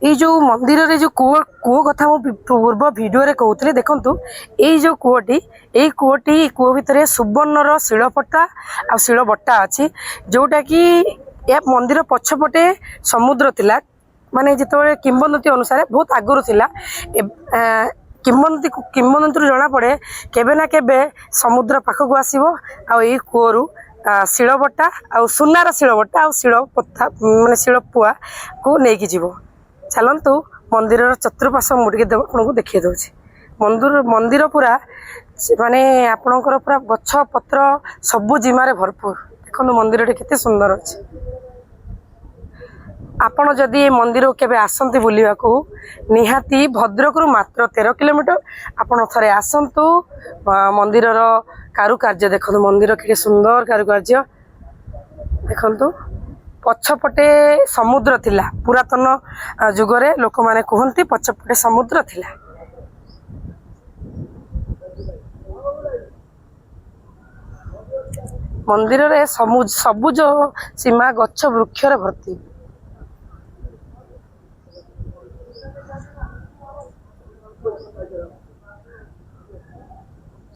ये जो मंदिर रे जो कूह कथा पूर्व वीडियो रे कहते देखु ये जो कूहटी कूह भितर सुवर्णर शिलपट्टा आ शिलबट्टा अच्छी जोटा कि या मंदिर पछपटे समुद्र थिला माने जिते किंवदंती अनुसार बहुत आगुरी थिला किंवदंती जना पड़े केबे ना केबे समुद्र पाखक आसीबो आ एई कूहरु शिलबट्टा आ सुनार शिलबट्टा आ शिलपत्ता माने शिलपुआ को नेकी जीवो। चलतु मंदिर चतुर्पार्श्व मुझे आपको देखिए दूसरी मंदिर पूरा माने आपणकर पूरा गछ पत्र सबु जिमारे भरपूर देखो मंदिर केते सुंदर अच्छे। आपण जदि मंदिर केबे आसंती बुलिया को निहाती भद्रक रु मात्र 13 किलोमीटर आपण थरे आसंतु मंदिर कारुकार्य देखो मंदिर के सुंदर कारुकार्य देखंतु पछपटे समुद्र थिला पुरातन जुगरे लोक माने कहती पछपटे समुद्र थिला। मंदिर रे सबुज सीमा गच्छ वृक्ष भर्ती।